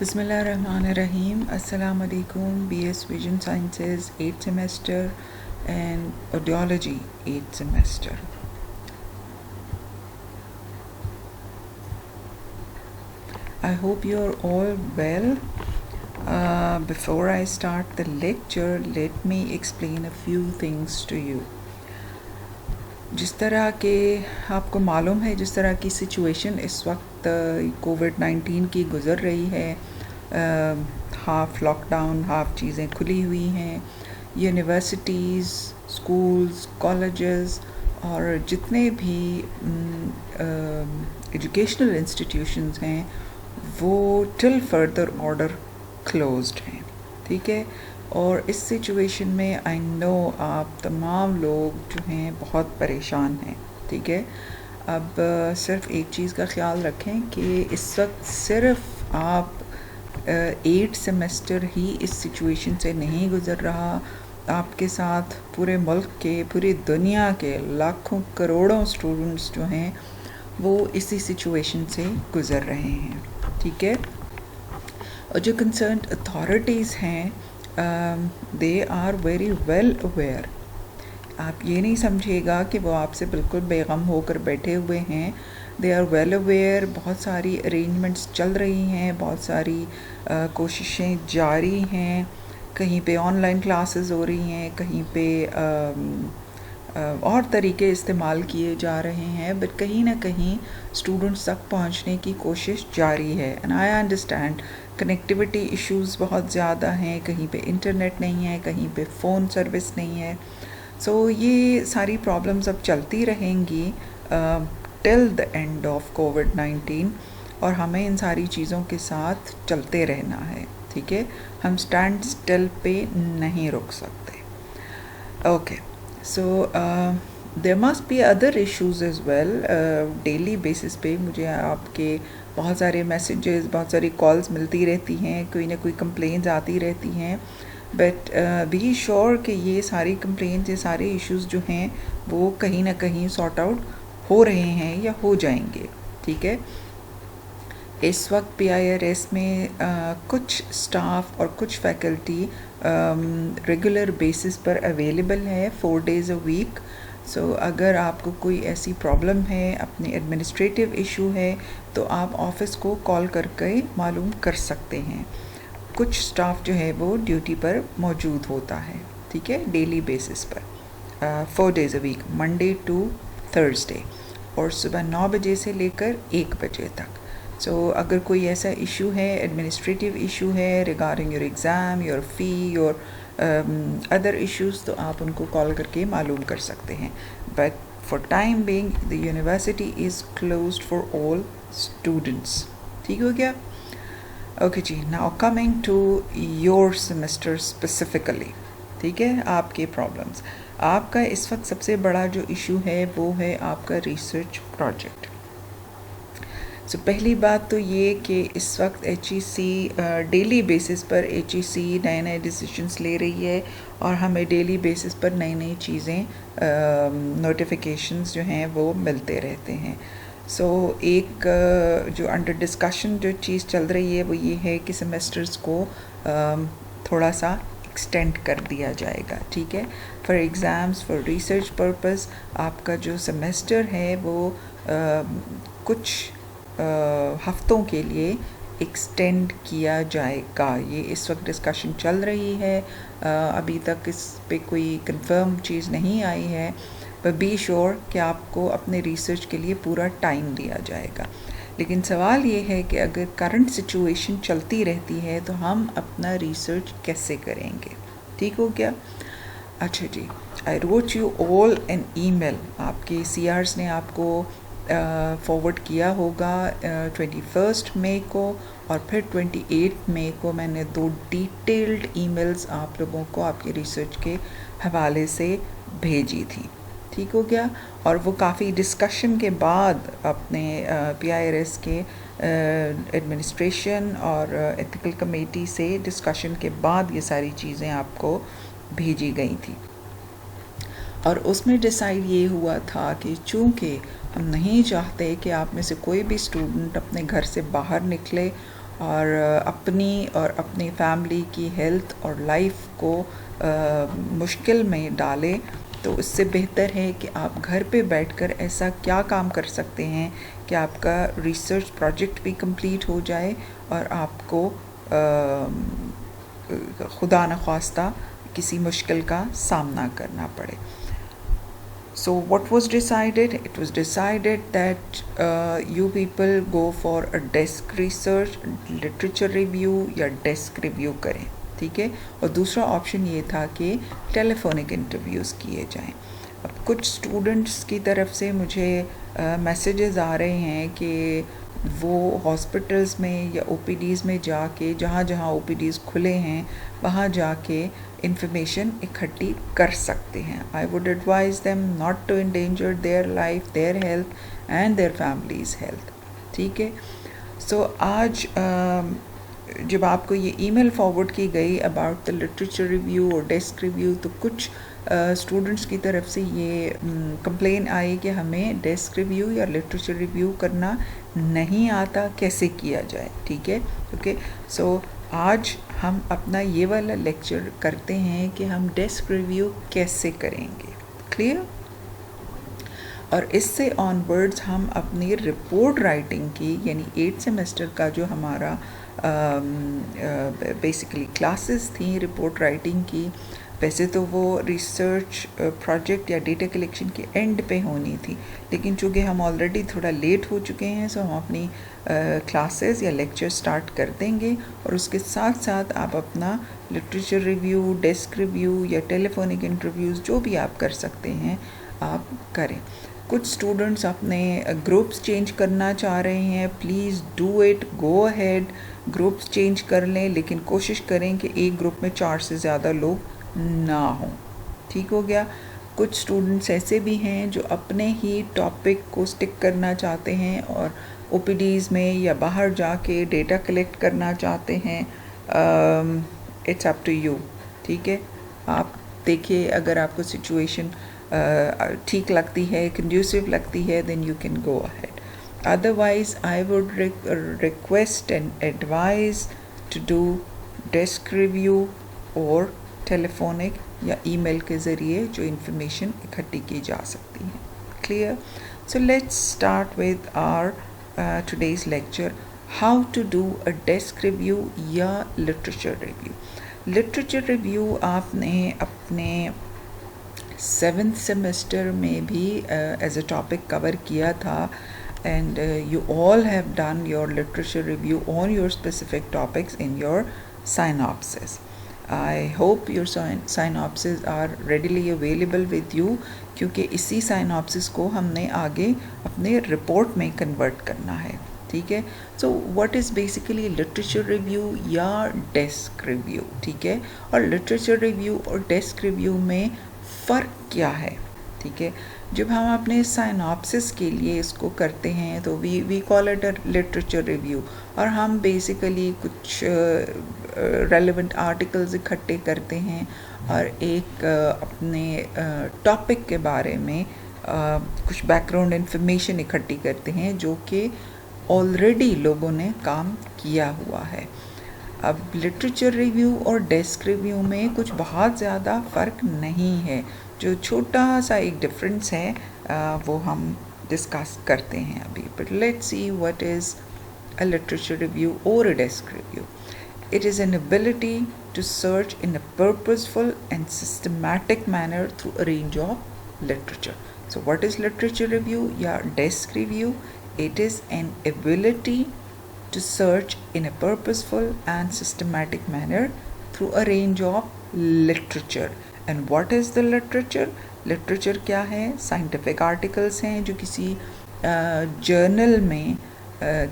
Bismillahirrahmanirrahim. Assalamu alaikum. BS Vision Sciences 8th semester and Audiology 8th semester. I hope you're all well. Before I start the lecture, let me explain a few things to you. जिस तरह के आपको मालूम है, जिस तरह की situation इस वक्त कोविड-19 की गुज़र रही है, हाफ़ लॉकडाउन, हाफ़ चीज़ें खुली हुई हैं, यूनिवर्सिटीज़, स्कूल्स, कॉलेजेस और जितने भी एजुकेशनल इंस्टीट्यूशंस हैं वो टिल फर्दर ऑर्डर क्लोज्ड हैं, ठीक है। और इस सिचुएशन में आई नो आप तमाम लोग जो हैं बहुत परेशान हैं, ठीक है। अब सिर्फ एक चीज़ का ख्याल रखें कि इस वक्त सिर्फ आप 8 सेमेस्टर ही इस सिचुएशन से नहीं गुज़र रहा, आपके साथ पूरे मुल्क के, पूरी दुनिया के लाखों करोड़ों स्टूडेंट्स जो हैं वो इसी सिचुएशन से गुज़र रहे हैं, ठीक है। और जो कंसर्न्ड अथॉरिटीज़ हैं they are very well aware. आप ये नहीं समझिएगा कि वो आपसे बिल्कुल बेगम होकर बैठे हुए हैं। They are well aware. बहुत सारी अरेंजमेंट्स चल रही हैं, बहुत सारी कोशिशें जारी हैं। कहीं पे ऑनलाइन क्लासेस हो रही हैं, कहीं पे और तरीके इस्तेमाल किए जा रहे हैं, बट कहीं ना कहीं स्टूडेंट्स तक पहुंचने की कोशिश जारी है। And I understand connectivity issues बहुत ज़्यादा हैं, कहीं पे इंटरनेट नहीं है, कहीं पे फ़ोन सर्विस नहीं है। सो ये सारी प्रॉब्लम्स अब चलती रहेंगी टिल द एंड ऑफ कोविड-19 और हमें इन सारी चीज़ों के साथ चलते रहना है, ठीक है। हम स्टैंड स्टिल पे नहीं रुक सकते। Okay, so there must be other issues as well. Daily basis पे मुझे आपके बहुत सारे मैसेजेस, बहुत सारी कॉल्स मिलती रहती हैं, कोई ना कोई कंप्लेंट्स आती रहती हैं, बट बी श्योर कि ये सारी कंप्लेंट्स, ये सारे इश्यूज़ जो हैं वो कहीं ना कहीं सॉर्ट आउट हो रहे हैं या हो जाएंगे, ठीक है। इस वक्त PIRS में कुछ स्टाफ और कुछ फैकल्टी रेगुलर बेसिस पर अवेलेबल है 4 days a week। सो अगर आपको कोई ऐसी प्रॉब्लम है, अपनी एडमिनिस्ट्रेटिव इशू है, तो आप ऑफ़िस को कॉल करके मालूम कर सकते हैं। कुछ स्टाफ जो है वो ड्यूटी पर मौजूद होता है, ठीक है, डेली बेसिस पर 4 days a week, Monday to Thursday, और सुबह 9 बजे से लेकर 1 बजे तक। सो अगर कोई ऐसा इशू है, एडमिनिस्ट्रेटिव इशू है regarding your exam, your fee, your other issues, तो आप उनको कॉल करके मालूम कर सकते हैं। But for time being the university is closed for all students, ठीक हो गया। ओके जी, now coming to your semester specifically, ठीक है, आपके प्रॉब्लम्स। आपका इस वक्त सबसे बड़ा जो इशू है वो है आपका रिसर्च प्रोजेक्ट। सो पहली बात तो ये कि इस वक्त HEC डेली बेसिस पर HEC नए नए डिसीजंस ले रही है और हमें डेली बेसिस पर नई नई चीज़ें, नोटिफिकेशंस जो हैं वो मिलते रहते हैं। सो एक जो अंडर डिस्कशन जो चीज़ चल रही है वो ये है कि सेमेस्टर्स को थोड़ा सा एक्सटेंड कर दिया जाएगा, ठीक है। For exams, for research purpose आपका जो सेमेस्टर है वो कुछ हफ्तों के लिए एक्सटेंड किया जाएगा। ये इस वक्त डिस्कशन चल रही है, अभी तक इस पे कोई कंफर्म चीज़ नहीं आई है, पर बी श्योर कि आपको अपने रिसर्च के लिए पूरा टाइम दिया जाएगा। लेकिन सवाल ये है कि अगर करंट सिचुएशन चलती रहती है तो हम अपना रिसर्च कैसे करेंगे, ठीक हो गया। अच्छा जी, I wrote you all an email. आपके CRs ने आपको फॉरवर्ड किया होगा 21 मई को, और फिर 28 मई को मैंने 2 डिटेल्ड ईमेल्स आप लोगों को आपके रिसर्च के हवाले से भेजी थी, ठीक हो गया। और वो काफ़ी डिस्कशन के बाद अपने PIRS के एडमिनिस्ट्रेशन और एथिकल कमेटी से डिस्कशन के बाद ये सारी चीज़ें आपको भेजी गई थी। और उसमें डिसाइड ये हुआ था कि चूँकि हम नहीं चाहते कि आप में से कोई भी स्टूडेंट अपने घर से बाहर निकले और अपनी और अपनी फैमिली की हेल्थ और लाइफ को मुश्किल में डालें, तो इससे बेहतर है कि आप घर पे बैठकर ऐसा क्या काम कर सकते हैं कि आपका रिसर्च प्रोजेक्ट भी कंप्लीट हो जाए और आपको खुदा न ख्वास्ता किसी मुश्किल का सामना करना पड़े. So what was decided? It was decided that you people go for a desk research, literature review या desk review करें, ठीक है. और दूसरा ऑप्शन ये था कि टेलीफोनिक इंटरव्यूज़ किए जाएं. अब कुछ स्टूडेंट्स की तरफ से मुझे मैसेजेस आ रहे हैं कि वो हॉस्पिटल्स में या ओपीडीज़ में जाके, जहाँ जहाँ ओपीडीज़ खुले हैं वहाँ जाके इंफॉर्मेशन इकट्ठी कर सकते हैं. I would advise them not to endanger their life, their health and their families health, ठीक है. सो आज जब आपको ये ईमेल फॉरवर्ड की गई अबाउट द लिटरेचर रिव्यू और डेस्क रिव्यू, तो कुछ स्टूडेंट्स की तरफ से ये कंप्लेन आई कि हमें डेस्क रिव्यू या लिटरेचर रिव्यू करना नहीं आता, कैसे किया जाए, ठीक है. ओके, सो आज हम अपना ये वाला लेक्चर करते हैं कि हम डेस्क रिव्यू कैसे करेंगे. क्लियर? और इससे ऑनवर्ड्स हम अपनी रिपोर्ट राइटिंग की, यानी 8th सेमेस्टर का जो हमारा बेसिकली क्लासेस थी रिपोर्ट राइटिंग की, वैसे तो वो रिसर्च प्रोजेक्ट या डेटा कलेक्शन के एंड पे होनी थी, लेकिन चूँकि हम ऑलरेडी थोड़ा लेट हो चुके हैं, सो हम अपनी क्लासेस या लेक्चर स्टार्ट कर देंगे और उसके साथ साथ आप अपना लिटरेचर रिव्यू, डेस्क रिव्यू या टेलीफोनिक इंटरव्यूज़ जो भी आप कर सकते हैं आप करें. कुछ स्टूडेंट्स अपने ग्रुप्स चेंज करना चाह रहे हैं. Please do it, go ahead, groups change कर लें, लेकिन कोशिश करें कि एक ग्रुप में 4 से ज़्यादा लोग ना हों. ठीक हो गया. कुछ स्टूडेंट्स ऐसे भी हैं जो अपने ही टॉपिक को स्टिक करना चाहते हैं और ओपीडीज़ में या बाहर जाके डेटा कलेक्ट करना चाहते हैं. इट्स अप टू यू, ठीक है. आप देखिए, अगर आपको सिचुएशन ठीक लगती है, कंड्यूसिव लगती है, then you can go ahead. Otherwise, I would request and advise to do desk review or telephonic या ईमेल के ज़रिए जो इन्फॉर्मेशन इकट्ठी की जा सकती है. Clear? So let's start with our today's lecture, how to do a desk review या लिटरेचर रिव्यू. लिटरेचर रिव्यू आपने अपने 7th सेमेस्टर में भी एज अ टॉपिक कवर किया था, and you all have done your literature review on your specific topics in your synopsis. I hope your synopsis are readily available with you, क्योंकि इसी synopsis को हमने आगे अपने report में convert करना है. ठीक है. So what is basically literature review या desk review? ठीक है. और literature review और desk review में फ़र्क क्या है? ठीक है. जब हम अपने साइनॉप्सिस के लिए इसको करते हैं तो we call it a literature review, और हम बेसिकली कुछ रेलेवेंट आर्टिकल्स इकट्ठे करते हैं और एक अपने टॉपिक के बारे में कुछ बैकग्राउंड इन्फॉर्मेशन इकट्ठी करते हैं जो कि ऑलरेडी लोगों ने काम किया हुआ है. अब लिटरेचर रिव्यू और डेस्क रिव्यू में कुछ बहुत ज़्यादा फ़र्क नहीं है. जो छोटा सा एक डिफरेंस है वो हम डिस्कस करते हैं अभी. But let's see what is a literature review और a desk review. It is an ability to search in a purposeful and systematic manner through a range of literature. So what is literature review या desk review? It is an ability to search in a purposeful and systematic manner through a range of literature. And what is the literature? Literature क्या है? Scientific articles हैं जो किसी journal में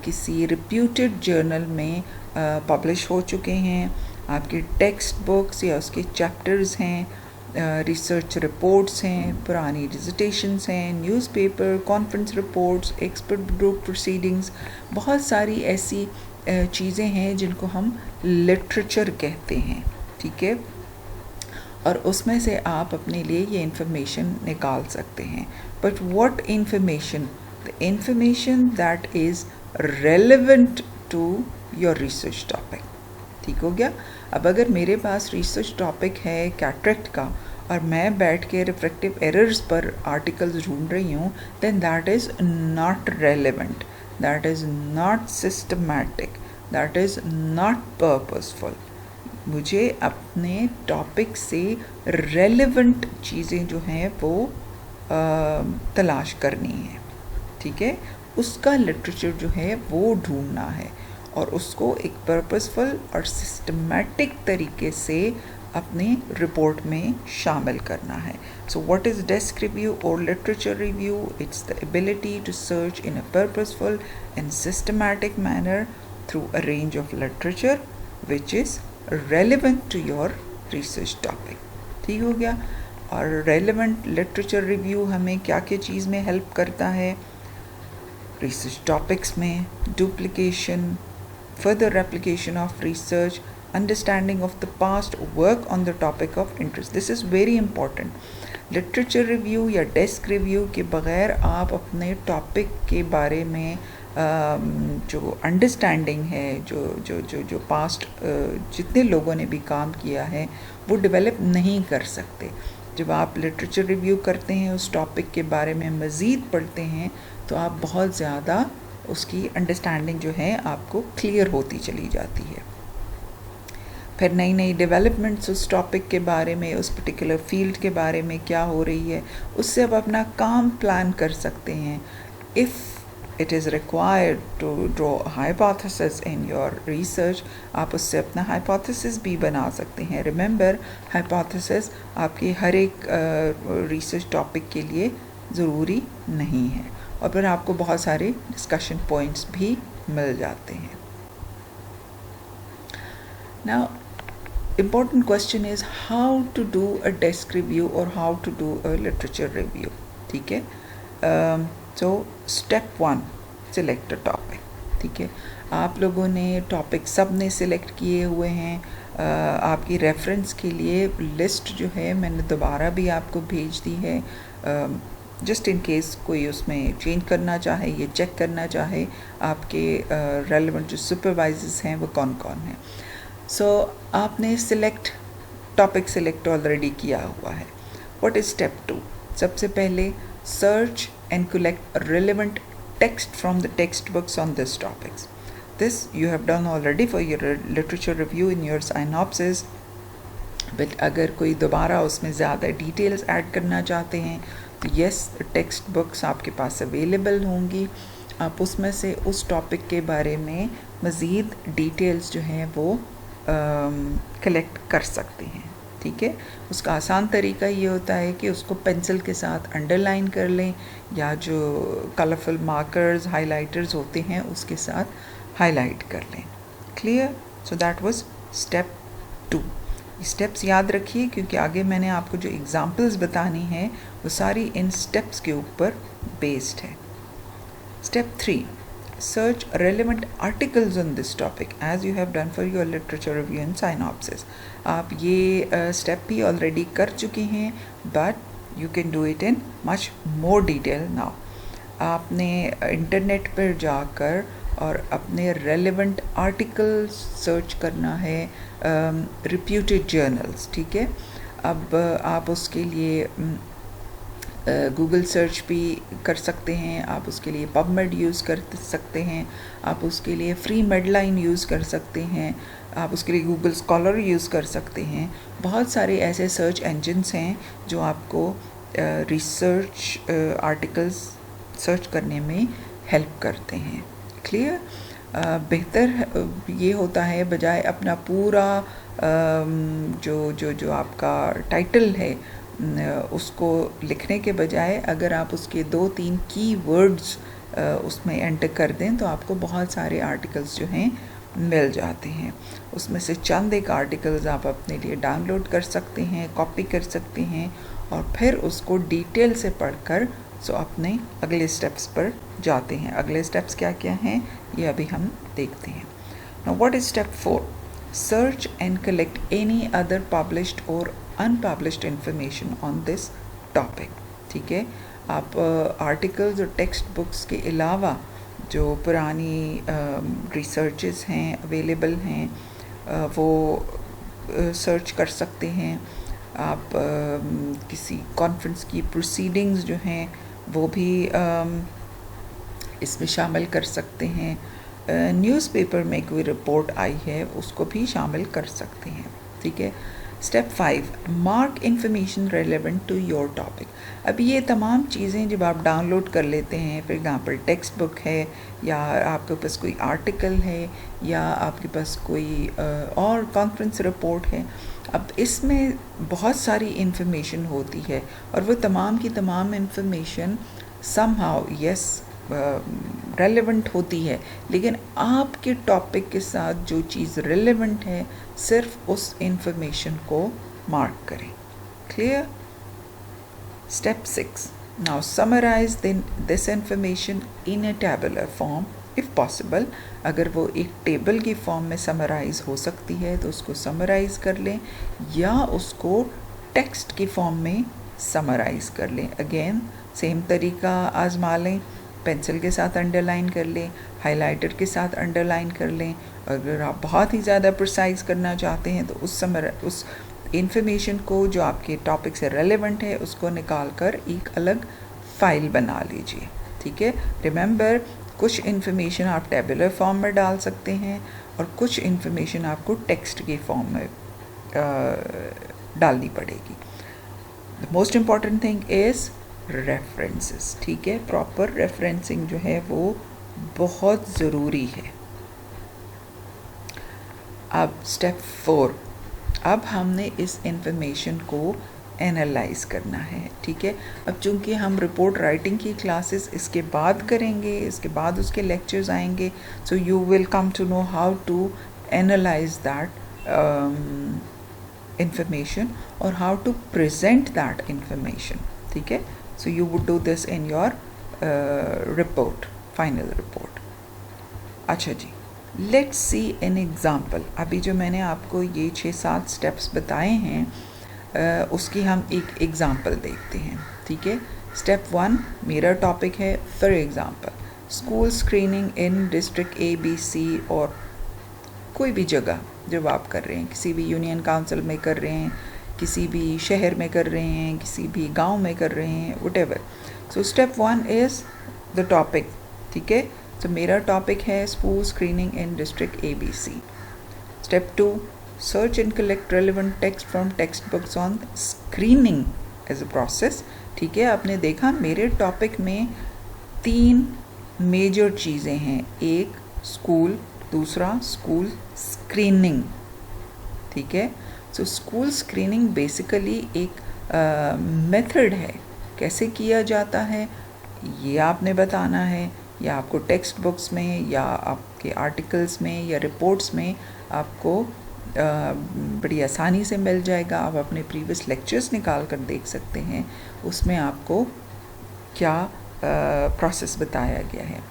किसी reputed journal में publish हो चुके हैं. आपके text books या उसके chapters हैं, रिसर्च रिपोर्ट्स हैं, पुरानी डिसर्टेशंस हैं, newspaper, conference reports, expert group proceedings, बहुत सारी ऐसी चीज़ें हैं जिनको हम लिटरेचर कहते हैं. ठीक है. और उसमें से आप अपने लिए ये इंफॉर्मेशन निकाल सकते हैं. But what information? The information that is relevant to your research topic. ठीक हो गया। अब अगर मेरे पास रिसर्च टॉपिक है कैटरेक्ट का और मैं बैठ के रिफ्रैक्टिव एरर्स पर आर्टिकल्स ढूंढ रही हूँ, then that is not relevant, that is not systematic, that is not purposeful. मुझे अपने टॉपिक से रेलेवेंट चीज़ें जो हैं वो तलाश करनी है। ठीक है, उसका लिटरेचर जो है वो ढूंढना है और उसको एक पर्पसफुल और सिस्टमैटिक तरीके से अपनी रिपोर्ट में शामिल करना है। So what is desk review और literature review? It's the ability to search in a purposeful and systematic manner through a range of literature which is relevant to your research topic. ठीक हो गया। और relevant literature review हमें क्या क्या चीज़ में help करता है? रिसर्च टॉपिक्स में duplication, further replication of research, understanding of the past, work on the topic of interest. This is very important. Literature review या desk review के बगैर आप अपने टॉपिक के बारे में जो अंडरस्टैंडिंग है, जो जो जो जो पास्ट जितने लोगों ने भी काम किया है वो डेवलप नहीं कर सकते। जब आप लिटरेचर रिव्यू करते हैं, उस टॉपिक के बारे में मज़ीद पढ़ते हैं, तो आप बहुत ज़्यादा उसकी अंडरस्टैंडिंग जो है आपको क्लियर होती चली जाती है। फिर नई नई डेवलपमेंट्स उस टॉपिक के बारे में, उस पर्टिकुलर फील्ड के बारे में क्या हो रही है, उससे आप अपना काम प्लान कर सकते हैं। If it is required to draw hypothesis in your research, आप उससे अपना हाइपोथेसिस भी बना सकते हैं। रिमेंबर, हाइपोथेसिस आपके हर एक रिसर्च टॉपिक के लिए ज़रूरी नहीं है और फिर आपको बहुत सारे डिस्कशन पॉइंट्स भी मिल जाते हैं। Now important question is how to do a desk review और how to do a literature review. ठीक है, so step 1, select a topic. ठीक है, आप लोगों ने टॉपिक सब ने सिलेक्ट किए हुए हैं। आपकी रेफरेंस के लिए लिस्ट जो है मैंने दोबारा भी आपको भेज दी है, जस्ट इन केस कोई उसमें चेंज करना चाहे, ये चेक करना चाहे आपके रेलेवेंट जो सुपरवाइजर्स हैं वो कौन कौन हैं। सो आपने टॉपिक सिलेक्ट ऑलरेडी किया हुआ है। What is step 2? सबसे पहले search and collect relevant text from the text books on this topics. This you have done already for your literature review in your synopsis, but अगर कोई दोबारा उसमें ज़्यादा डिटेल्स ऐड करना चाहते हैं तो यस, टेक्स्ट बुक्स आपके पास अवेलेबल होंगी। आप उसमें से उस टॉपिक के बारे में मज़ीद डिटेल्स जो हैं वो कलेक्ट कर सकते हैं। ठीक है, उसका आसान तरीका ये होता है कि उसको पेंसिल के साथ अंडरलाइन कर लें या जो कलरफुल मार्कर्स, हाइलाइटर्स होते हैं उसके साथ हाईलाइट कर लें। Clear? So that was step 2। Steps याद रखिए क्योंकि आगे मैंने आपको जो एग्जाम्पल्स बतानी है वो सारी इन स्टेप्स के ऊपर बेस्ड है। Step 3, search relevant articles on this topic as you have done for your literature review and synopsis. आप ये स्टेप भी ऑलरेडी कर चुके हैं, but you can do it in much more detail now. आपने इंटरनेट पर जाकर और अपने रेलेवेंट आर्टिकल्स सर्च करना है, रिप्यूटेड जर्नल्स। ठीक है, अब आप उसके लिए गूगल सर्च भी कर सकते हैं, आप उसके लिए पबमेड यूज़ कर सकते हैं, आप उसके लिए फ्री मेडलाइन यूज़ कर सकते हैं, आप उसके लिए गूगल स्कॉलर यूज़ कर सकते हैं। बहुत सारे ऐसे सर्च इंजन्स हैं जो आपको रिसर्च आर्टिकल्स सर्च करने में हेल्प करते हैं। क्लियर? बेहतर ये होता है बजाय अपना पूरा जो आपका टाइटल है उसको लिखने के बजाय अगर आप उसके 2-3 कीवर्ड्स उसमें एंटर कर दें तो आपको बहुत सारे आर्टिकल्स जो हैं मिल जाते हैं। उसमें से चंद एक आर्टिकल्स आप अपने लिए डाउनलोड कर सकते हैं, कॉपी कर सकते हैं और फिर उसको डिटेल से पढ़कर अपने अगले स्टेप्स पर जाते हैं। अगले स्टेप्स क्या क्या हैं ये अभी हम देखते हैं। Now what is step 4? Search and collect any other published और unpublished information on this topic. ठीक है, आप आर्टिकल्स और टेक्स्ट बुक्स के अलावा जो पुरानी रिसर्चेस हैं अवेलेबल हैं वो सर्च कर सकते हैं। आप किसी कॉन्फ्रेंस की प्रोसीडिंग्स जो हैं वो भी इसमें शामिल कर सकते हैं। न्यूज़पेपर में कोई रिपोर्ट आई है उसको भी शामिल कर सकते हैं। ठीक है। Step 5, mark information relevant to your topic. अब ये तमाम चीज़ें जब आप डाउनलोड कर लेते हैं, फॉर एग्जांपल टेक्स्ट बुक है या आपके पास कोई आर्टिकल है या आपके पास कोई और कॉन्फ्रेंस रिपोर्ट है, अब इसमें बहुत सारी इन्फॉर्मेशन होती है और वो तमाम की तमाम इन्फॉर्मेशन समहाउ यस रेलेवेंट होती है, लेकिन आपके टॉपिक के साथ जो चीज़ रेलेवेंट है सिर्फ उस इंफॉर्मेशन को मार्क करें। Clear? Step 6, now summarise this information in a tabular form if possible. अगर वो एक टेबल की फॉर्म में समराइज़ हो सकती है तो उसको समराइज़ कर लें या उसको टेक्स्ट की फॉर्म में समराइज़ कर लें। अगेन सेम तरीका आजमा लें, पेंसिल के साथ अंडरलाइन कर लें, हाइलाइटर के साथ अंडरलाइन कर लें। अगर आप बहुत ही ज़्यादा प्रिसाइज करना चाहते हैं तो उस इंफॉर्मेशन को जो आपके टॉपिक से रेलेवेंट है उसको निकाल कर एक अलग फ़ाइल बना लीजिए। ठीक है। रिमेंबर, कुछ इन्फॉर्मेशन आप टेबुलर फॉर्म में डाल सकते हैं और कुछ इन्फॉर्मेशन आपको टेक्स्ट की फॉर्म में डालनी पड़ेगी। The most important thing is references. ठीक है। प्रॉपर रेफरेंसिंग जो है वो बहुत ज़रूरी है। अब स्टेप 4, अब हमने इस इंफॉर्मेशन को एनालाइज करना है। ठीक है। अब चूंकि हम रिपोर्ट राइटिंग की क्लासेस इसके बाद करेंगे, इसके बाद उसके लेक्चर्स आएंगे, so you will come to know how to analyse that information और how to present that information. ठीक है। So you would do this in your report, final report. अच्छा जी, let's see an example. अभी जो मैंने आपको ये 6-7 स्टेप्स बताए हैं उसकी हम एक एग्ज़ाम्पल देखते हैं। ठीक है। स्टेप 1 मेरा टॉपिक है, for example school screening in district ABC और कोई भी जगह जब आप कर रहे हैं, किसी भी यूनियन काउंसिल में कर रहे हैं, किसी भी शहर में कर रहे हैं, किसी भी गांव में कर रहे हैं, whatever. So step 1 is the topic. ठीक है। तो मेरा टॉपिक है school screening in district ABC. Step 2, search and collect relevant text from textbooks on screening as a process. ठीक है। आपने देखा मेरे टॉपिक में 3 मेजर चीज़ें हैं, एक स्कूल, दूसरा स्कूल स्क्रीनिंग। ठीक है। सो स्कूल स्क्रीनिंग बेसिकली एक मेथड है, कैसे किया जाता है ये आपने बताना है, या आपको टेक्स्ट बुक्स में या आपके आर्टिकल्स में या रिपोर्ट्स में आपको बड़ी आसानी से मिल जाएगा। आप अपने प्रीवियस लेक्चर्स निकाल कर देख सकते हैं, उसमें आपको क्या प्रोसेस बताया गया है।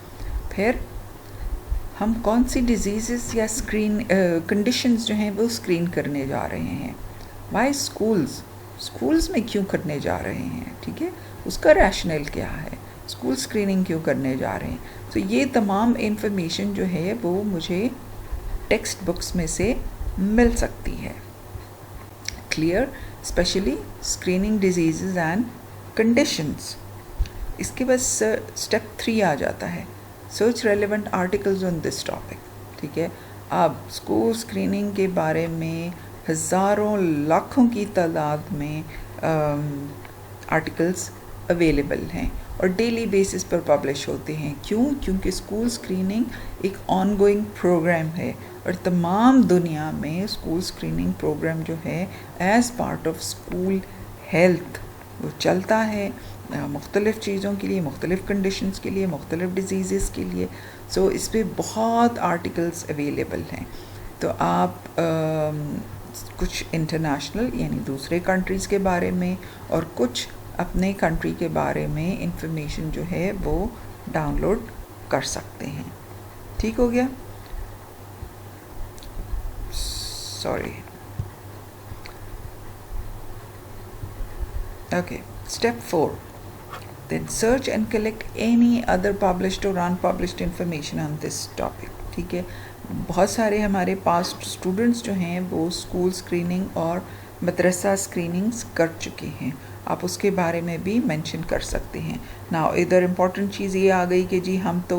फिर हम कौन सी डिजीज़ेस या कंडीशंस जो हैं वो स्क्रीन करने जा रहे हैं। वाई स्कूल्स में क्यों करने जा रहे हैं। ठीक है। उसका रैशनल क्या है, स्कूल स्क्रीनिंग क्यों करने जा रहे हैं। तो ये तमाम इंफॉर्मेशन जो है वो मुझे टेक्स्ट बुक्स में से मिल सकती है। Clear? Specially screening diseases and conditions. इसके बाद स्टेप 3 आ जाता है, search relevant articles on this topic. ठीक है। अब स्कूल स्क्रीनिंग के बारे में हज़ारों लाखों की तादाद में आर्टिकल्स अवेलेबल हैं और डेली बेसिस पर पब्लिश होते हैं। क्यों? क्योंकि स्कूल स्क्रीनिंग एक ऑनगोइंग प्रोग्राम है और तमाम दुनिया में स्कूल स्क्रीनिंग प्रोग्राम जो है as part of school health वो चलता है, मुख्तलिफ़ चीज़ों के लिए, मुख्तलिफ़ कंडीशंस के लिए, मुख्तलिफ़ डिजीज़ के लिए। सो इस पर बहुत आर्टिकल्स अवेलेबल हैं। तो आप कुछ इंटरनेशनल यानी दूसरे कंट्रीज़ के बारे में और कुछ अपने कंट्री के बारे में इंफॉर्मेशन जो है वो डाउनलोड कर सकते हैं। ठीक हो गया? Sorry. Okay. Step 4, Then search and collect any other published or unpublished information on this topic. ठीक है, बहुत सारे हमारे पास्ट स्टूडेंट्स जो हैं वो स्कूल स्क्रीनिंग और मदरसा स्क्रीनिंग्स कर चुके हैं, आप उसके बारे में भी मेंशन कर सकते हैं. नाउ इधर इम्पॉर्टेंट चीज़ ये आ गई कि जी हम तो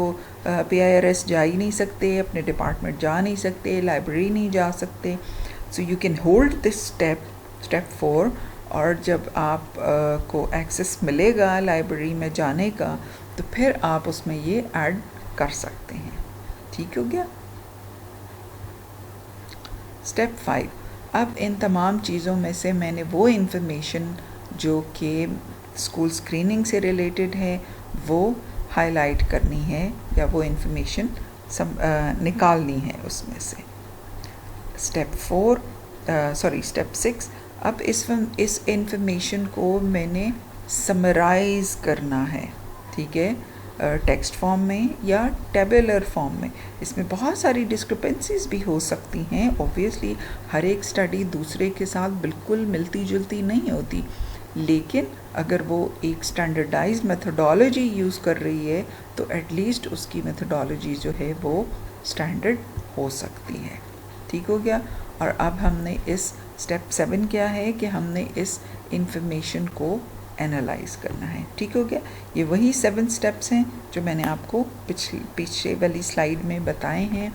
PIRS जा ही नहीं सकते, अपने डिपार्टमेंट जा नहीं सकते, लाइब्रेरी नहीं जा सकते. So you can hold this step 4, और जब आप को एक्सेस मिलेगा लाइब्रेरी में जाने का तो फिर आप उसमें ये ऐड कर सकते हैं. ठीक हो गया. स्टेप 5, अब इन तमाम चीज़ों में से मैंने वो इन्फॉर्मेशन जो कि स्कूल स्क्रीनिंग से रिलेटेड है वो हाईलाइट करनी है या वो इन्फॉर्मेशन निकालनी है उसमें से. स्टेप 6, अब इस इंफॉर्मेशन को मैंने समराइज़ करना है. ठीक है, टेक्स्ट फॉर्म में या टेबुलर फॉर्म में. इसमें बहुत सारी डिस्क्रिपेंसीज भी हो सकती हैं. ऑब्वियसली हर एक स्टडी दूसरे के साथ बिल्कुल मिलती जुलती नहीं होती, लेकिन अगर वो एक स्टैंडर्डाइज्ड मेथोडोलॉजी यूज़ कर रही है तो एटलीस्ट उसकी मेथोडोलॉजी जो है वो स्टैंडर्ड हो सकती है. ठीक हो गया. और अब हमने इस स्टेप 7 क्या है कि हमने इस इंफॉर्मेशन को एनालाइज करना है. ठीक हो गया. ये वही 7 स्टेप्स हैं जो मैंने आपको पीछे वाली स्लाइड में बताए हैं,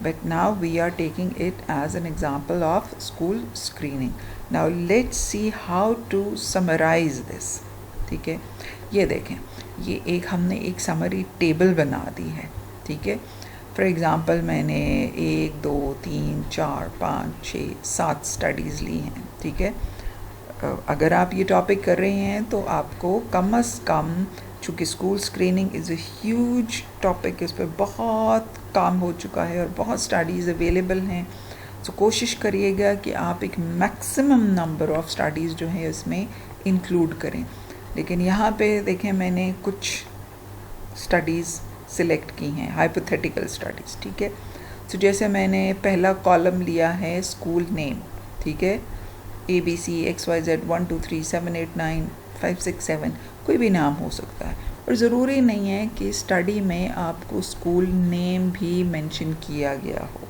but now we are taking it as an example of school screening. Now let's see how to summarise this. ठीक है, ये देखें, ये हमने एक समरी टेबल बना दी है. ठीक है, फॉर एग्ज़ाम्पल मैंने 1 2 3 4 5 6 7 स्टडीज़ ली हैं. ठीक है, अगर आप ये टॉपिक कर रहे हैं तो आपको कम से कम, चूँकि school screening is a huge topic, इस पर बहुत काम हो चुका है और बहुत स्टडीज़ अवेलेबल हैं. तो कोशिश करिएगा कि आप एक मैक्सिमम नंबर ऑफ़ स्टडीज़ जो है इसमें इंक्लूड करें. लेकिन यहाँ पे देखें, मैंने कुछ स्टडीज़ सिलेक्ट की हैं, हाइपोथेटिकल स्टडीज़. ठीक है, तो जैसे मैंने पहला कॉलम लिया है स्कूल नेम. ठीक है, ABC XYZ 1 2 3 7 8 9 5 6 7, कोई भी नाम हो सकता है. और ज़रूरी नहीं है कि स्टडी में आपको स्कूल नेम भी मेंशन किया गया हो.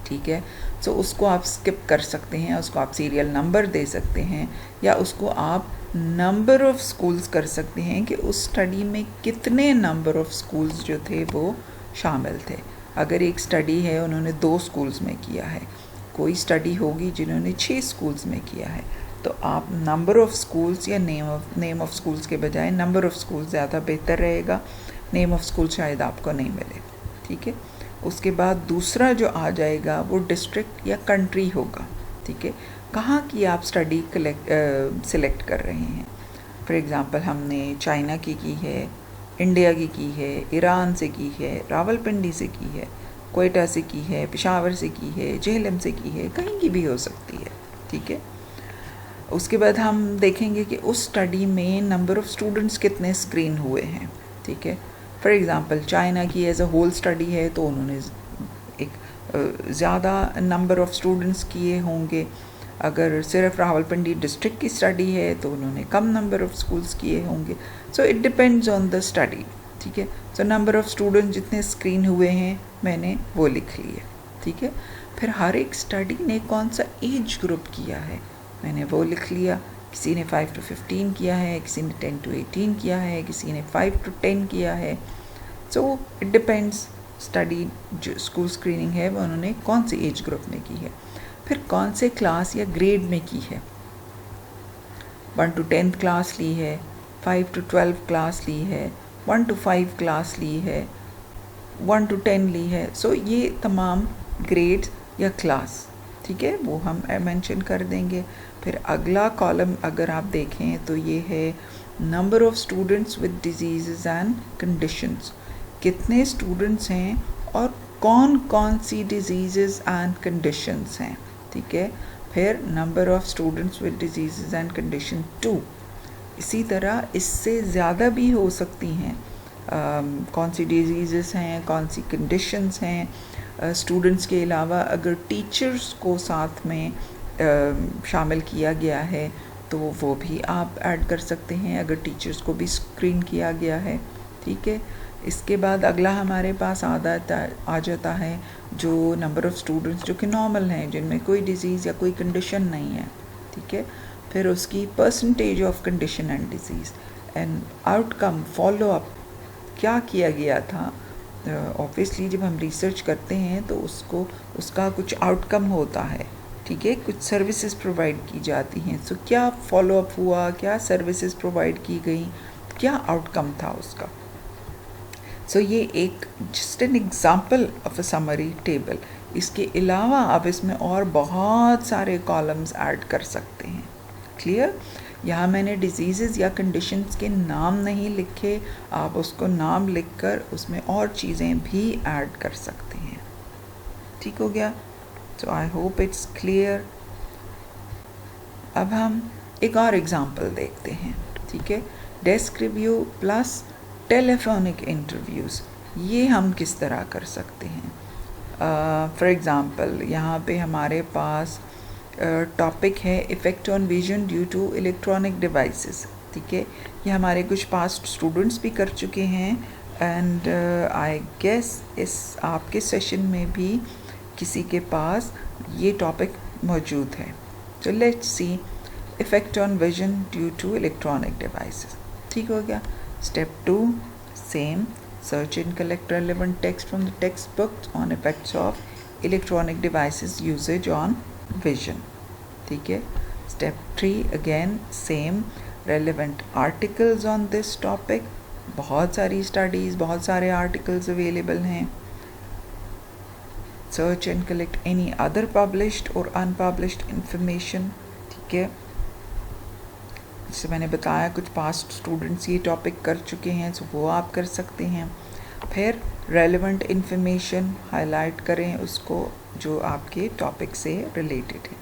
ठीक है, तो उसको आप स्किप कर सकते हैं, उसको आप सीरियल नंबर दे सकते हैं, या उसको आप नंबर ऑफ़ स्कूल्स कर सकते हैं कि उस स्टडी में कितने नंबर ऑफ़ स्कूल्स जो थे वो शामिल थे. अगर एक स्टडी है उन्होंने 2 स्कूल्स में किया है, कोई स्टडी होगी जिन्होंने 6 स्कूल्स में किया है, तो आप नंबर ऑफ़ स्कूल्स या नेम ऑफ़ स्कूल्स के बजाय नंबर ऑफ़ स्कूल्स ज़्यादा बेहतर रहेगा. नेम ऑफ़ स्कूल शायद आपको नहीं मिले. ठीक है, उसके बाद दूसरा जो आ जाएगा वो डिस्ट्रिक्ट या कंट्री होगा. ठीक है, कहाँ की आप स्टडी सिलेक्ट कर रहे हैं. फॉर एग्ज़ाम्पल हमने चाइना की है, इंडिया की है, ईरान से की है, रावलपिंडी से की है, कोयटा से की है, पेशावर से की है, जेहलम से की है, कहीं की भी हो सकती है. ठीक है, उसके बाद हम देखेंगे कि उस स्टडी में नंबर ऑफ़ स्टूडेंट्स कितने स्क्रीन हुए हैं. ठीक है, फॉर एग्ज़ाम्पल चाइना की एज अ होल स्टडी है तो उन्होंने एक ज़्यादा नंबर ऑफ़ स्टूडेंट्स किए होंगे. अगर सिर्फ रावलपिंडी डिस्ट्रिक्ट की स्टडी है तो उन्होंने कम नंबर ऑफ़ स्कूल्स किए होंगे. So it depends on the study. ठीक है, सो नंबर ऑफ़ स्टूडेंट जितने स्क्रीन हुए हैं मैंने वो लिख लिए. ठीक है, फिर हर एक स्टडी ने कौन सा एज ग्रुप किया है मैंने वो लिख लिया. किसी ने 5 to 15 किया है, किसी ने 10 to 18 किया है, किसी ने 5 to 10 किया है. सो इट डिपेंड्स, स्टडी जो स्कूल स्क्रीनिंग है वो उन्होंने कौन से एज ग्रुप में की है, फिर कौन से क्लास या ग्रेड में की है. 1 to 10 क्लास ली है, 5 to 12 क्लास ली है, 1 to 5 क्लास ली है, 1 to 10 ली है. सो ये तमाम ग्रेड्स या क्लास, ठीक है, वो हम मेंशन कर देंगे. फिर अगला कॉलम अगर आप देखें तो ये है number of students with disease and conditions. कितने स्टूडेंट्स हैं और कौन कौन सी डिजीज़ एंड कंडीशंस हैं. ठीक है, फिर number of students with disease and condition 2. इसी तरह इससे ज़्यादा भी हो सकती हैं. कौन सी डिजीज़ हैं, कौन सी कंडीशंस हैं. स्टूडेंट्स के अलावा अगर टीचर्स को साथ में शामिल किया गया है तो वो भी आप ऐड कर सकते हैं अगर टीचर्स को भी स्क्रीन किया गया है, ठीक है। इसके बाद अगला हमारे पास आ जाता है जो नंबर ऑफ़ स्टूडेंट्स जो कि नॉर्मल हैं, जिनमें कोई डिज़ीज़ या कोई कंडीशन नहीं है, ठीक है। फिर उसकी percentage of condition and disease and outcome follow up, क्या किया गया था। ऑब्वियसली जब हम रिसर्च करते हैं तो उसका कुछ आउटकम होता है, ठीक है, कुछ सर्विसेज प्रोवाइड की जाती हैं। सो क्या फॉलो अप हुआ, क्या सर्विसेज प्रोवाइड की गई, क्या आउटकम था उसका। सो ये एक just an example of a summary table. इसके अलावा आप इसमें और बहुत सारे कॉलम्स ऐड कर सकते हैं। क्लियर? यहाँ मैंने डिजीज़ेस या कंडीशंस के नाम नहीं लिखे, आप उसको नाम लिखकर उसमें और चीज़ें भी ऐड कर सकते हैं। ठीक हो गया? सो आई होप इट्स क्लियर। अब हम एक और एग्जांपल देखते हैं, ठीक है। Desk review plus telephonic interviews, ये हम किस तरह कर सकते हैं। फॉर एग्ज़ाम्पल यहाँ पे हमारे पास टॉपिक है effect on vision due to electronic devices, ठीक है। ये हमारे कुछ पास्ट स्टूडेंट्स भी कर चुके हैं एंड आई गेस इस आपके सेशन में भी किसी के पास ये टॉपिक मौजूद है। तो let's see effect on vision due to electronic devices. ठीक हो गया। Step 2 same, search and collect relevant text from the textbooks on effects of electronic devices usage on vision, ठीक है। Step 3 again same, relevant articles on this topic, बहुत सारी studies, बहुत सारे articles available हैं। Search and collect any other published or unpublished information, ठीक है। जैसे मैंने बताया कुछ पास्ट स्टूडेंट्स ये टॉपिक कर चुके हैं, तो वो आप कर सकते हैं। फिर रेलेवेंट इन्फॉर्मेशन हाईलाइट करें उसको जो आपके टॉपिक से रिलेटेड है।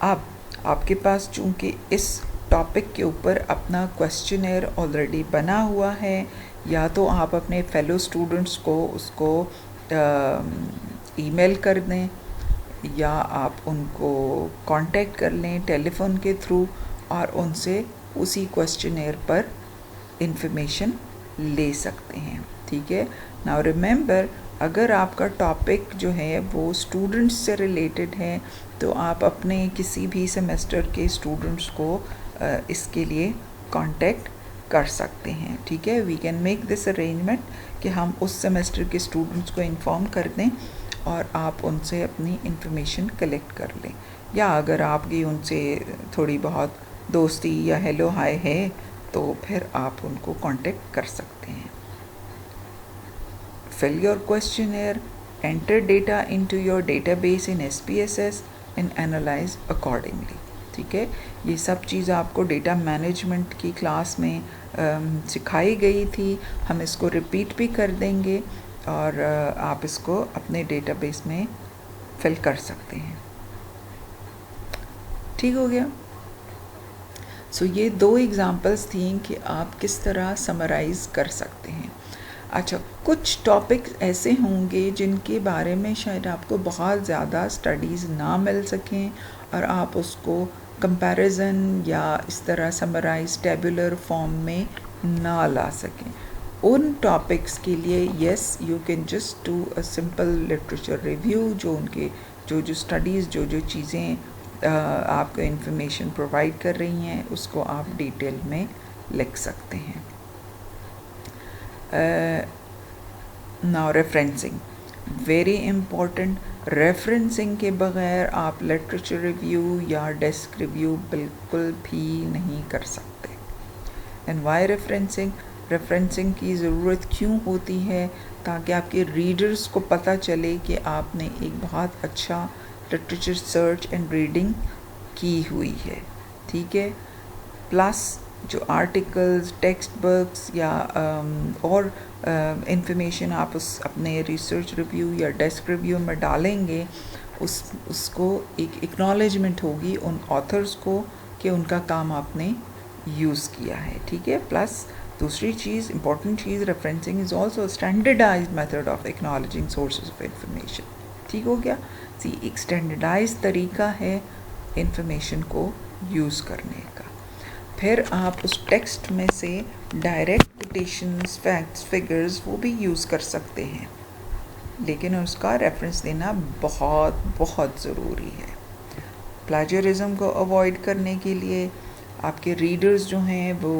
अब आपके पास चूँकि इस टॉपिक के ऊपर अपना क्वेश्चनर ऑलरेडी बना हुआ है, या तो आप अपने फेलो स्टूडेंट्स को उसको ईमेल कर दें, या आप उनको कांटेक्ट कर लें टेलीफोन के थ्रू और उनसे उसी क्वेश्चनर पर इंफॉर्मेशन ले सकते हैं, ठीक है। नाउ रिमेंबर, अगर आपका टॉपिक जो है वो स्टूडेंट्स से रिलेटेड है तो आप अपने किसी भी सेमेस्टर के स्टूडेंट्स को इसके लिए कांटेक्ट कर सकते हैं, ठीक है। We can make this arrangement कि हम उस सेमेस्टर के स्टूडेंट्स को इन्फॉर्म कर दें और आप उनसे अपनी इंफॉर्मेशन कलेक्ट कर लें, या अगर आपकी उनसे थोड़ी बहुत दोस्ती या हेलो हाय है तो फिर आप उनको कांटेक्ट कर सकते हैं। Fill your questionnaire, enter data into your database in SPSS and analyse accordingly, ठीक है। ये सब चीज़ आपको डेटा मैनेजमेंट की क्लास में सिखाई गई थी, हम इसको रिपीट भी कर देंगे और आप इसको अपने डेटाबेस में फिल कर सकते हैं। ठीक हो गया। सो ये 2 एग्ज़ाम्पल्स थी कि आप किस तरह समराइज़ कर सकते हैं। अच्छा, कुछ टॉपिक्स ऐसे होंगे जिनके बारे में शायद आपको बहुत ज़्यादा स्टडीज़ ना मिल सकें और आप उसको कंपैरिजन या इस तरह समराइज टेबुलर फॉर्म में ना ला सकें। उन टॉपिक्स के लिए yes, you can just do a simple literature review, जो उनके जो स्टडीज़ जो चीज़ें आपको इन्फॉर्मेशन प्रोवाइड कर रही हैं उसको आप डिटेल में लिख सकते हैं। Now referencing, very important. Referencing के बग़ैर आप लिटरेचर रिव्यू या डेस्क रिव्यू बिल्कुल भी नहीं कर सकते। एंड वाई रेफरेंसिंग, रेफरेंसिंग की ज़रूरत क्यों होती है? ताकि आपके रीडर्स को पता चले कि आपने एक बहुत अच्छा लिटरेचर सर्च एंड रीडिंग की हुई है, ठीक है। प्लस जो आर्टिकल्स, टेक्स्ट बुक्स या और इंफॉर्मेशन आप उस अपने रिसर्च रिव्यू या डेस्क रिव्यू में डालेंगे, उसको एक एक्नॉलेजमेंट होगी उन ऑथर्स को कि उनका काम आपने यूज़ किया है, ठीक है। प्लस दूसरी चीज़, इम्पॉर्टेंट चीज़, referencing is also standardised method of acknowledging sources of information. ठीक हो गया। एक स्टैंडर्डाइज तरीका है इंफॉर्मेशन को यूज़ करने का। फिर आप उस टेक्स्ट में से डायरेक्ट कोटेशंस, फैक्ट्स, फिगर्स वो भी यूज़ कर सकते हैं, लेकिन उसका रेफरेंस देना बहुत बहुत ज़रूरी है। प्लेजरिज्म को अवॉइड करने के लिए आपके रीडर्स जो हैं वो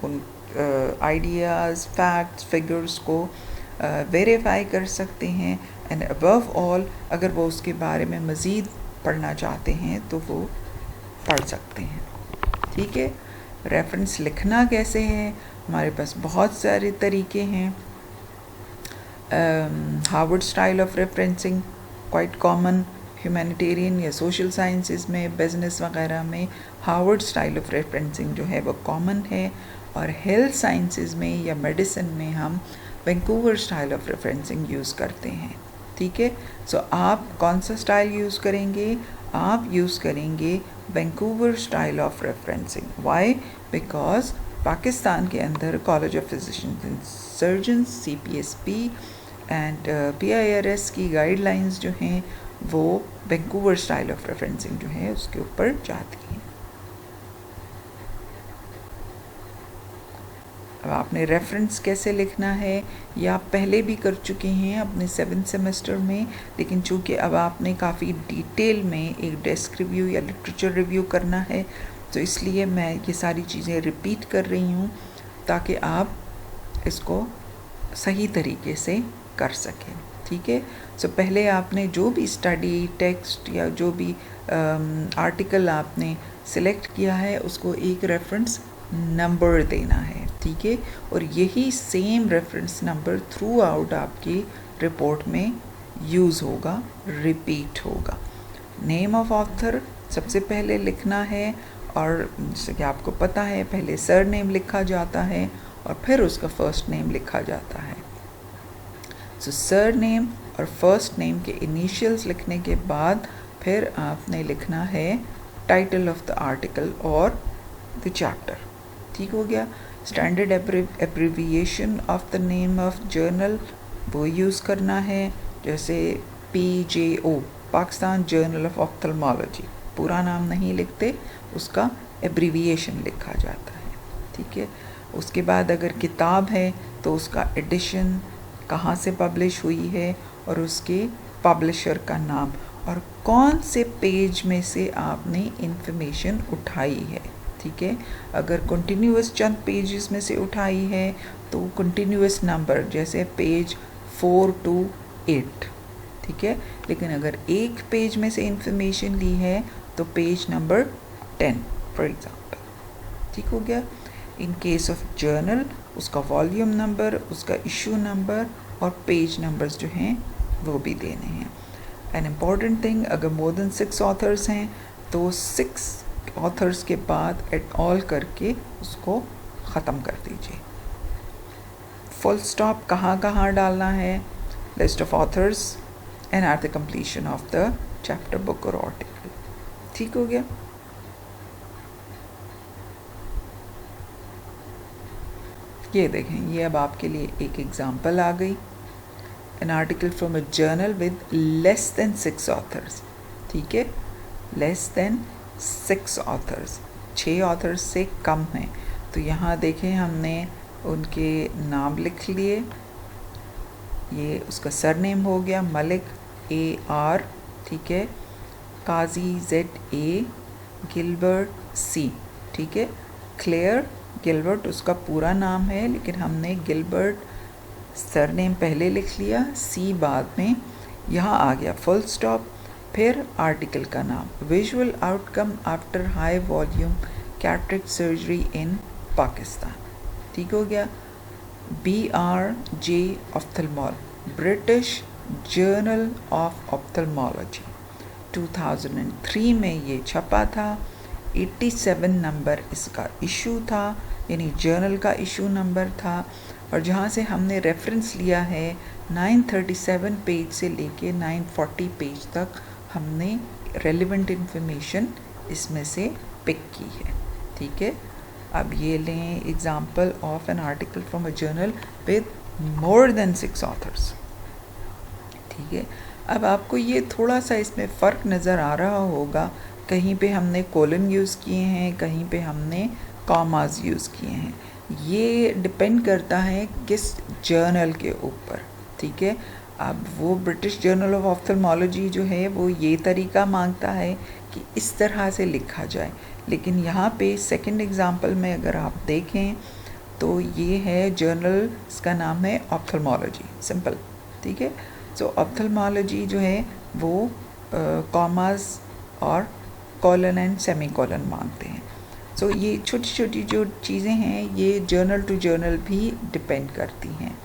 उन आइडियाज़, फैक्ट्स, फिगर्स को वेरीफाई कर सकते हैं, एंड अबव ऑल अगर वो उसके बारे में मज़ीद पढ़ना चाहते हैं तो वो पढ़ सकते हैं। ठीक है। रेफरेंस लिखना कैसे है, हमारे पास बहुत सारे तरीके हैं। Harvard style of referencing quite common, humanitarian या सोशल साइंसेस में, बिजनेस वगैरह में हार्वर्ड स्टाइल ऑफ रेफरेंसिंग जो है वो कॉमन है, और हेल्थ साइंसेस में या मेडिसिन में हम Vancouver style of referencing use करते हैं। ठीक है। सो आप कौन सा स्टाइल यूज़ करेंगे? आप यूज़ करेंगे Vancouver style of referencing. Why? Because Pakistan के अंदर college of physicians and surgeons, CPSP and PIRS की गाइडलाइंस जो हैं वो वैंकूवर स्टाइल ऑफ रेफरेंसिंग जो है उसके ऊपर जाती हैं। अब आपने रेफरेंस कैसे लिखना है ये आप पहले भी कर चुके हैं अपने 7th सेमेस्टर में, लेकिन चूँकि अब आपने काफ़ी डिटेल में एक डेस्क रिव्यू या लिटरेचर रिव्यू करना है तो इसलिए मैं ये सारी चीज़ें रिपीट कर रही हूँ ताकि आप इसको सही तरीके से कर सकें। ठीक है। सो पहले आपने जो भी स्टडी टेक्स्ट या जो भी आर्टिकल आपने सिलेक्ट किया है उसको एक रेफरेंस नंबर देना है। ठीक है। और यही same reference number through out आपकी रिपोर्ट में यूज़ होगा, रिपीट होगा। नेम ऑफ ऑथर सबसे पहले लिखना है, और जैसे कि आपको पता है पहले सर नेम लिखा जाता है और फिर उसका फर्स्ट नेम लिखा जाता है। सो सर नेम और फर्स्ट नेम के इनिशियल्स लिखने के बाद फिर आपने लिखना है टाइटल ऑफ द आर्टिकल और द चैप्टर। ठीक हो गया। Standard abbreviation of the name of journal वो यूज़ करना है, जैसे PJO, Pakistan journal of ophthalmology, पूरा नाम नहीं लिखते, उसका एब्रिविएशन लिखा जाता है। ठीक है। उसके बाद अगर किताब है तो उसका एडिशन, कहाँ से पब्लिश हुई है और उसके पब्लिशर का नाम, और कौन से पेज में से आपने इंफॉर्मेशन उठाई है। ठीक है। अगर कंटिन्यूअस चंद पेजेस में से उठाई है तो कंटिन्यूअस नंबर, जैसे पेज 4 to 8। ठीक है। लेकिन अगर एक पेज में से इंफॉर्मेशन ली है तो पेज नंबर 10 फॉर एग्जांपल। ठीक हो गया। इन केस ऑफ जर्नल उसका वॉल्यूम नंबर, उसका इशू नंबर और पेज नंबर्स जो हैं वो भी देने हैं। एन इम्पॉर्टेंट थिंग, अगर मोर देन 6 ऑथर्स हैं तो 6 ऑथर्स के बाद एट ऑल करके उसको ख़त्म कर दीजिए। फुल स्टॉप कहाँ कहाँ डालना है, list of authors and at the completion of the chapter, book और आर्टिकल। ठीक हो गया। ये देखें, ये अब आपके लिए एक एग्जांपल आ गई। An article from a journal with less than 6 authors. ठीक है। लेस देन 6 ऑथर्स, 6 ऑथर्स से कम हैं। तो यहाँ देखें हमने उनके नाम लिख लिए। ये उसका सरनेम हो गया मलिक AR। ठीक है। काजी ZA, गिलबर्ट C। ठीक है। क्लेयर गिलबर्ट उसका पूरा नाम है, लेकिन हमने गिलबर्ट सरनेम पहले लिख लिया, C बाद में। यहाँ आ गया फुल स्टॉप, फिर आर्टिकल का नाम, visual outcome after high volume cataract surgery in Pakistan. ठीक हो गया। BRJ ophthalmol, British journal of ophthalmology, 2003 में ये छपा था। 87 नंबर इसका इशू था, यानी जर्नल का इशू नंबर था। और जहाँ से हमने रेफरेंस लिया है 937 पेज से लेके 940 पेज तक हमने रेलिवेंट इंफॉर्मेशन इसमें से पिक की है। ठीक है। अब ये लें example of an article from a journal with more than 6 authors. ठीक है। अब आपको ये थोड़ा सा इसमें फ़र्क नज़र आ रहा होगा कहीं पे हमने कोलन यूज़ किए हैं, कहीं पे हमने कॉमास यूज़ किए हैं। ये डिपेंड करता है किस जर्नल के ऊपर, ठीक है। अब वो ब्रिटिश जर्नल ऑफ ऑफ्थल्मोलॉजी जो है वो ये तरीका मांगता है कि इस तरह से लिखा जाए, लेकिन यहाँ पे सेकंड एग्जांपल में अगर आप देखें तो ये है जर्नल, इसका नाम है ऑप्थल्मोलॉजी, सिंपल, ठीक है। सो ऑप्थल्मोलॉजी जो है वो कॉमास और कॉलन एंड सेमी कॉलन मांगते हैं। सो ये छोटी छोटी जो चीज़ें हैं ये जर्नल टू जर्नल भी डिपेंड करती हैं,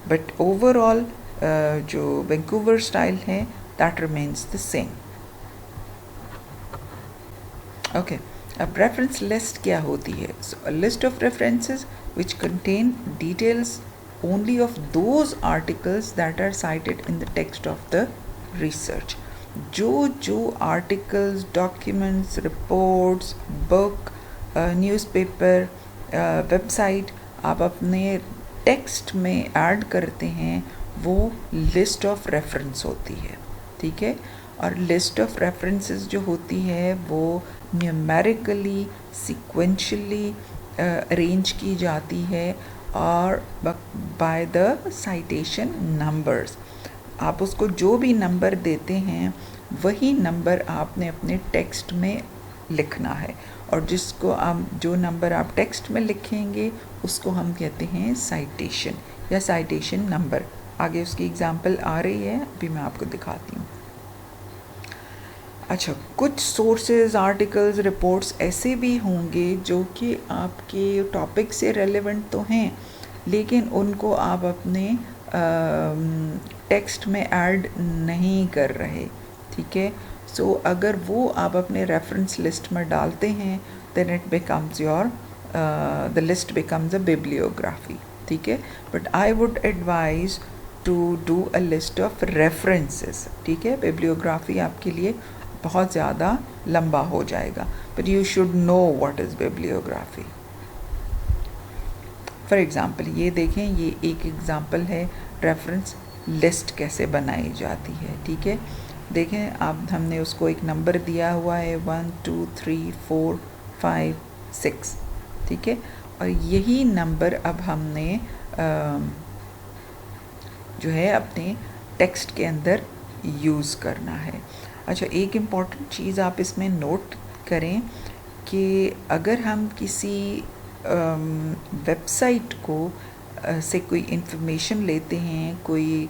बट ओवरऑल जो वैंकूवर स्टाइल है that remains the same. Okay, अब रेफरेंस लिस्ट क्या होती है? So a list of references which contain details only of those articles that are cited in the text of the research. जो articles, documents, reports, book, newspaper, website आप अपने text में add करते हैं वो लिस्ट ऑफ रेफरेंस होती है, ठीक है। और लिस्ट ऑफ रेफरेंसेस जो होती है वो न्यूमेरिकली, सिक्वेंशली अरेंज की जाती है और बाय द साइटेशन नंबर्स। आप उसको जो भी नंबर देते हैं वही नंबर आपने अपने टेक्स्ट में लिखना है, और जिसको आप जो नंबर आप टेक्स्ट में लिखेंगे उसको हम कहते हैं साइटेशन या साइटेशन नंबर। आगे उसकी एग्जांपल आ रही है, अभी मैं आपको दिखाती हूँ। अच्छा, कुछ सोर्सेज, आर्टिकल्स, रिपोर्ट्स ऐसे भी होंगे जो कि आपके टॉपिक से रेलेवेंट तो हैं, लेकिन उनको आप अपने टेक्स्ट में ऐड नहीं कर रहे, ठीक है। सो अगर वो आप अपने रेफरेंस लिस्ट में डालते हैं then it becomes your the list becomes a bibliography, ठीक है। But I would advise to do a list of references, ठीक है। बिब्लियोग्राफी आपके लिए बहुत ज़्यादा लंबा हो जाएगा, but you should know what is bibliography. For example ये देखें, ये एक एग्ज़ाम्पल है रेफरेंस लिस्ट कैसे बनाई जाती है, ठीक है। देखें आप, हमने उसको एक नंबर दिया हुआ है 1 2 3 4 5 6, ठीक है। और यही नंबर अब हमने जो है अपने टेक्स्ट के अंदर यूज़ करना है। अच्छा, एक इम्पॉर्टेंट चीज़ आप इसमें नोट करें कि अगर हम किसी वेबसाइट को से कोई इन्फॉर्मेशन लेते हैं, कोई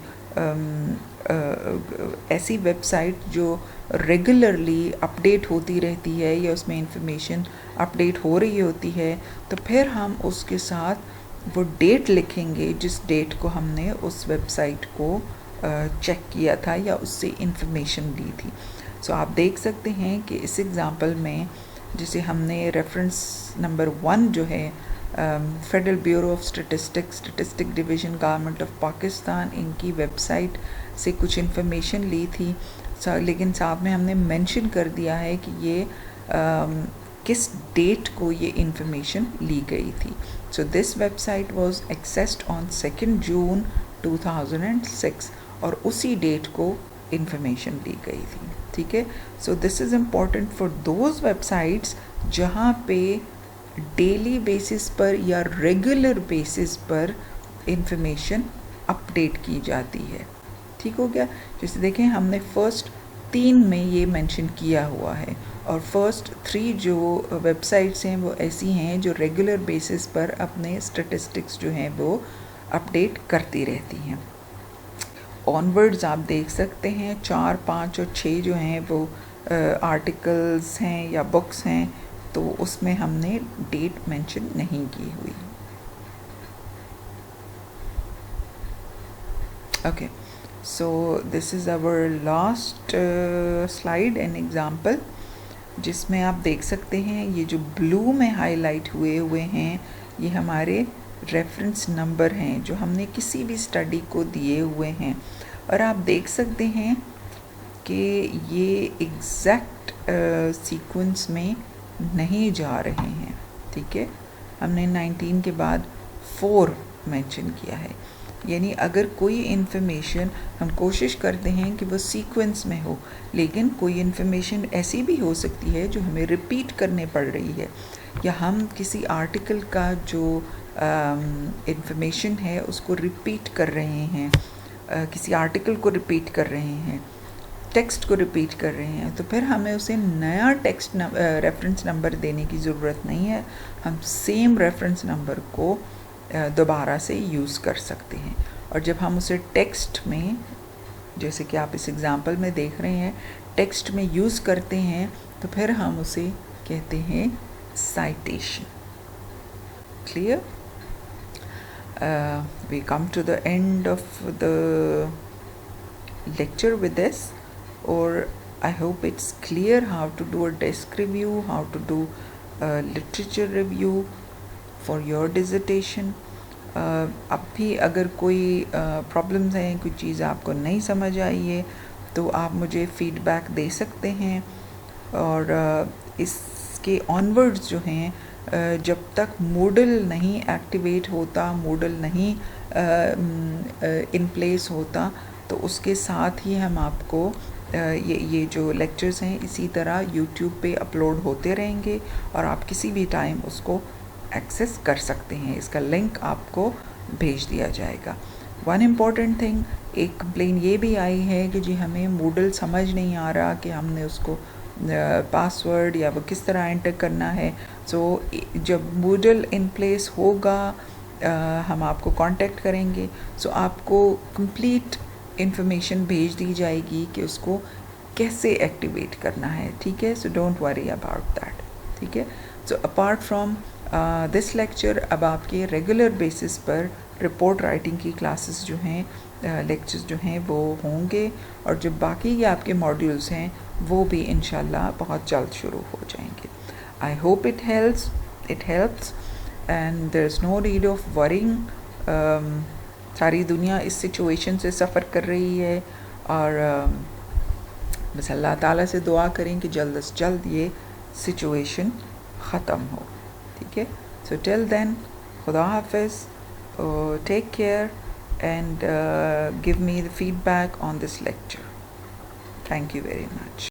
ऐसी वेबसाइट जो रेगुलरली अपडेट होती रहती है या उसमें इंफॉर्मेशन अपडेट हो रही होती है, तो फिर हम उसके साथ वो डेट लिखेंगे जिस डेट को हमने उस वेबसाइट को चेक किया था या उससे इंफॉर्मेशन ली थी। सो आप देख सकते हैं कि इस एग्ज़ाम्पल में जिसे हमने रेफरेंस नंबर 1 जो है federal bureau of statistic division government of Pakistan, इनकी वेबसाइट से कुछ इन्फॉर्मेशन ली थी, लेकिन साथ में हमने मेंशन कर दिया है कि ये किस डेट को ये इन्फॉर्मेशन ली गई थी। So this website was accessed on 2 जून 2006 और उसी डेट को इन्फॉर्मेशन ली गई थी, ठीक है। सो this is important for those websites जहाँ पे डेली बेसिस पर या रेगुलर बेसिस पर इंफॉर्मेशन अपडेट की जाती है, ठीक हो गया। जैसे देखें, हमने फर्स्ट 3 में ये मेंशन किया हुआ है, और फर्स्ट 3 जो वेबसाइट्स हैं वो ऐसी हैं जो रेगुलर बेसिस पर अपने स्टैटिस्टिक्स जो हैं वो अपडेट करती रहती हैं। ऑनवर्ड्स आप देख सकते हैं 4, 5 और 6 जो हैं वो आर्टिकल्स हैं या बुक्स हैं, तो उसमें हमने डेट मेंशन नहीं की हुई। Okay, so this is our last slide and example, जिसमें आप देख सकते हैं ये जो ब्लू में हाईलाइट हुए हैं ये हमारे रेफरेंस नंबर हैं जो हमने किसी भी स्टडी को दिए हुए हैं, और आप देख सकते हैं कि ये एग्जैक्ट सीक्वेंस में नहीं जा रहे हैं, ठीक है। हमने 19 के बाद 4 मेंशन किया है। यानी अगर कोई इन्फॉर्मेशन हम कोशिश करते हैं कि वो सीक्वेंस में हो, लेकिन कोई इन्फॉर्मेशन ऐसी भी हो सकती है जो हमें रिपीट करने पड़ रही है, या हम किसी आर्टिकल का जो इन्फॉर्मेशन है उसको रिपीट कर रहे हैं, किसी आर्टिकल को रिपीट कर रहे हैं, टेक्स्ट को रिपीट कर रहे हैं, तो फिर हमें उसे नया टेक्स्ट रेफरेंस नंबर देने की ज़रूरत नहीं है। हम सेम रेफरेंस नंबर को दोबारा से यूज़ कर सकते हैं। और जब हम उसे टेक्स्ट में, जैसे कि आप इस एग्ज़ाम्पल में देख रहे हैं, टेक्स्ट में यूज़ करते हैं, तो फिर हम उसे कहते हैं citation. Clear? We come to the end of the lecture with this, or I hope it's clear how to do a desk review, how to do a literature review for your dissertation. अब भी अगर कोई problems हैं, कोई चीज़ आपको नहीं समझ आई है, तो आप मुझे फीडबैक दे सकते हैं। और इसके ऑनवर्ड्स जो हैं, जब तक मूडल नहीं एक्टिवेट होता, मूडल नहीं इन प्लेस होता, तो उसके साथ ही हम आपको ये जो लेक्चर्स हैं इसी तरह यूट्यूब पे अपलोड होते रहेंगे और आप किसी भी टाइम उसको एक्सेस कर सकते हैं। इसका लिंक आपको भेज दिया जाएगा। वन इम्पॉर्टेंट थिंग, एक कंप्लेन ये भी आई है कि जी हमें मूडल समझ नहीं आ रहा कि हमने उसको पासवर्ड या वो किस तरह एंटर करना है। सो जब मूडल इन प्लेस होगा हम आपको कांटेक्ट करेंगे। सो आपको कंप्लीट इंफॉर्मेशन भेज दी जाएगी कि उसको कैसे एक्टिवेट करना है। ठीक है? So don't worry about that. ठीक है? So apart from this lecture, अब आपके रेगुलर बेसिस पर रिपोर्ट राइटिंग की क्लासेस जो हैं, लेक्चर्स जो हैं वो होंगे, और जो बाकी के आपके मॉड्यूल्स हैं वो भी इंशाल्लाह बहुत जल्द शुरू हो जाएंगे। I hope it helps and there is no need of worrying. सारी दुनिया इस सिचुएशन से सफ़र कर रही है, और बस अल्लाह ताला से दुआ करें कि जल्द से जल्द ये सिचुएशन ख़त्म हो। ठीक है? सो टिल देन, खुदा हाफिज़, take care, and give me the feedback on this lecture. Thank you very much.